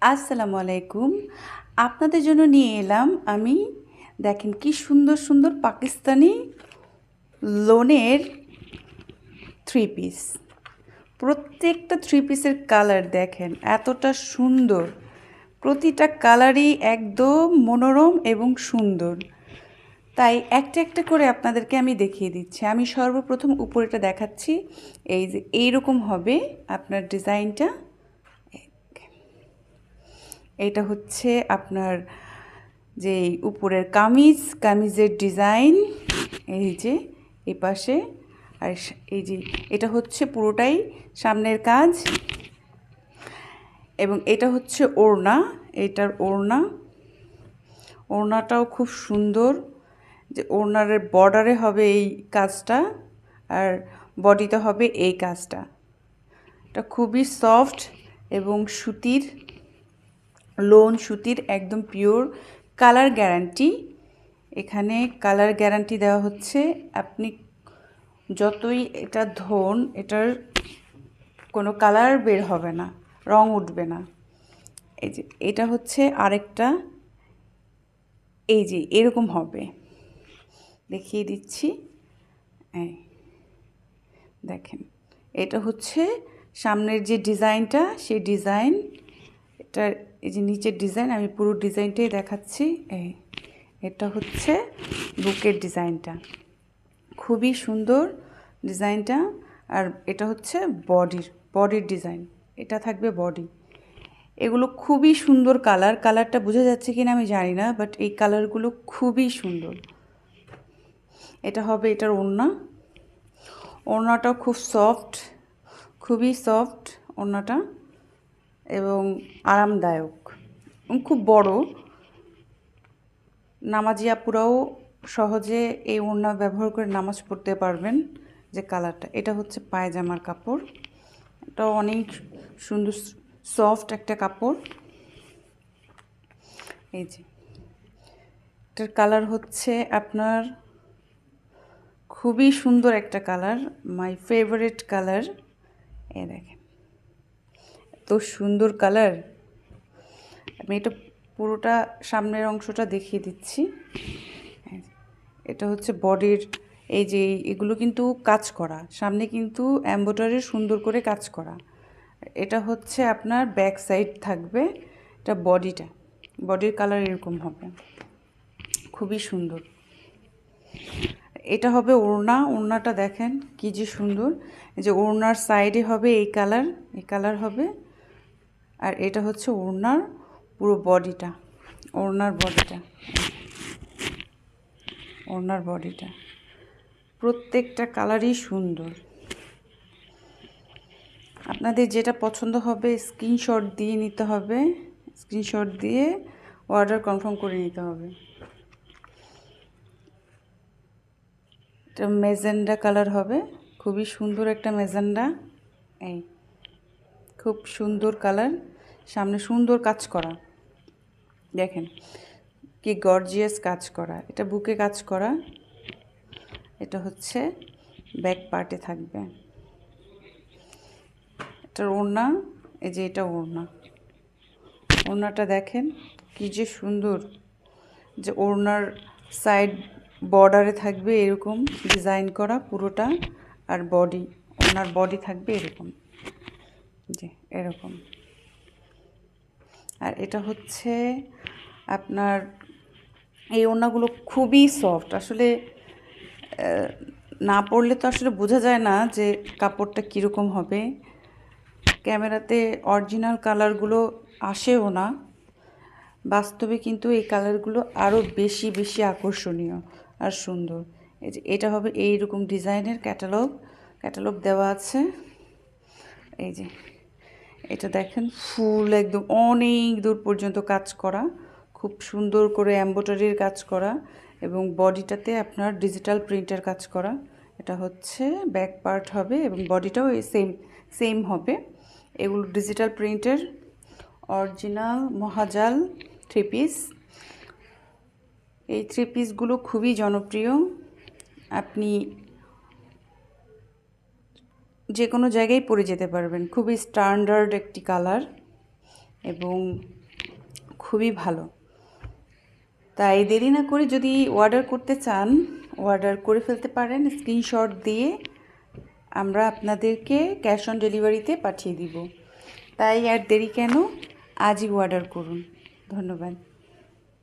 আসসালামু আলাইকুম। আপনাদের জন্য নিয়ে এলাম আমি। দেখেন কি সুন্দর সুন্দর পাকিস্তানি লোনের থ্রি পিস। প্রত্যেকটা থ্রি পিসের কালার দেখেন এতটা সুন্দর। প্রতিটা কালারই একদম মনোরম এবং সুন্দর। তাই একটা একটা করে আপনাদেরকে আমি দেখিয়ে দিচ্ছি। আমি সর্বপ্রথম উপরেটা দেখাচ্ছি। এই যে এইরকম হবে আপনার ডিজাইনটা। এটা হচ্ছে আপনার যে উপরের কামিজের ডিজাইন। এই যে এই পাশে। আর এই যে এটা হচ্ছে পুরোটাই সামনের কাজ, এবং এটা হচ্ছে ওড়না। এটার ওড়নাটাও খুব সুন্দর, যে ওড়নার বর্ডারে হবে এই কাজটা, আর বডিতে হবে এই কাজটা। এটা খুবই সফট এবং লোন সুতির, একদম পিওর। কালার গ্যারান্টি, এখানে কালার গ্যারান্টি দেওয়া হচ্ছে। আপনি যতই এটা ধোন, এটার কোনো কালার বের হবে না, রং উঠবে না। এই যে এটা হচ্ছে আরেকটা, এই যে এরকম হবে, দেখিয়ে দিচ্ছি। এই দেখেন, এটা হচ্ছে সামনের যে ডিজাইনটা, সেই ডিজাইন। এটার এই যে নিচের ডিজাইন, আমি পুরো ডিজাইনটাই দেখাচ্ছি। এটা হচ্ছে বুকের ডিজাইনটা, খুবই সুন্দর ডিজাইনটা। আর এটা হচ্ছে বডির ডিজাইন, এটা থাকবে বডি। এগুলো খুবই সুন্দর কালারটা বোঝা যাচ্ছে কিনা আমি জানি না, বাট এই কালারগুলো খুবই সুন্দর। এটা হবে এটার ওড়নাটাও খুব সফট, খুবই সফট ওড়নাটা, এবং আরামদায়ক এবং খুব বড়। নামাজি আপুরাও সহজে এই ওড়না ব্যবহার করে নামাজ পড়তে পারবেন। যে কালারটা, এটা হচ্ছে পায়জামার কাপড়। এটাও অনেক সুন্দর সফট একটা কাপড়। এই যে এটার কালার হচ্ছে আপনার খুবই সুন্দর একটা কালার, মাই ফেভারিট কালার। এই দেখেন এত সুন্দর কালার। আমি এটা পুরোটা সামনের অংশটা দেখিয়ে দিচ্ছি। এটা হচ্ছে বডির, এই যে এগুলো কিন্তু কাজ করা, সামনে কিন্তু এমব্রয়ডারি সুন্দর করে কাজ করা। এটা হচ্ছে আপনার ব্যাক সাইড থাকবে। এটা বডির কালার এরকম হবে, খুবই সুন্দর। এটা হবে ওড়নাটা দেখেন কি যে সুন্দর। এই যে ওড়নার সাইডে হবে এই কালার হবে। আর এটা হচ্ছে ওড়নার পুরো বডিটা, ওড়নার বডিটা প্রত্যেকটা কালারই সুন্দর। আপনাদের যেটা পছন্দ হবে স্ক্রিনশট দিয়ে নিতে হবে, স্ক্রিনশট দিয়ে অর্ডার কনফার্ম করে নিতে হবে। এটা মেজেন্ডা কালার হবে, খুবই সুন্দর একটা মেজেন্ডা। এই খুব সুন্দর কালার, সামনে সুন্দর কাজ করা, দেখেন কি গর্জিয়াস কাজ করা। এটা বুকে কাজ করা। এটা হচ্ছে ব্যাক পার্টে থাকবে। এটার ওড়না, এই যে এটা ওড়নাটা দেখেন কি যে সুন্দর। যে ওড়নার সাইড বর্ডারে থাকবে এরকম ডিজাইন করা পুরোটা, আর ওড়নার বডি থাকবে এরকম, যে এরকম। আর এটা হচ্ছে আপনার এই ওড়নাগুলো খুবই সফট। আসলে না পরলে তো আসলে বোঝা যায় না যে কাপড়টা কীরকম হবে। ক্যামেরাতে অরিজিনাল কালারগুলো আসেও না, বাস্তবে কিন্তু এই কালারগুলো আরও বেশি বেশি আকর্ষণীয় আর সুন্দর। এই যে এটা হবে এইরকম ডিজাইনের ক্যাটালগ দেওয়া আছে। এই যে এটা দেখেন ফুল একদম অনেক দূর পর্যন্ত কাজ করা, খুব সুন্দর করে এমব্রয়ডারির কাজ করা, এবং বডিটাতে আপনার ডিজিটাল প্রিন্টের কাজ করা। এটা হচ্ছে ব্যাক পার্ট হবে, এবং বডিটাও সেম হবে। এগুলো ডিজিটাল প্রিন্টের অরিজিনাল মহাজাল থ্রি পিস। এই থ্রি পিসগুলো খুবই জনপ্রিয়। আপনি যে কোনো জায়গায় পরে যেতে পারবেন, খুবই স্ট্যান্ডার্ড একটি কালার। এবং খুবই ভালো। তাই দেরি না করে যদি অর্ডার করতে চান অর্ডার করে ফেলতে পারেন, স্ক্রিনশট দিয়ে আমরা আপনাদেরকে ক্যাশ অন ডেলিভারিতে পাঠিয়ে দিব। তাই আর দেরি কেন, আজই অর্ডার করুন। ধন্যবাদ।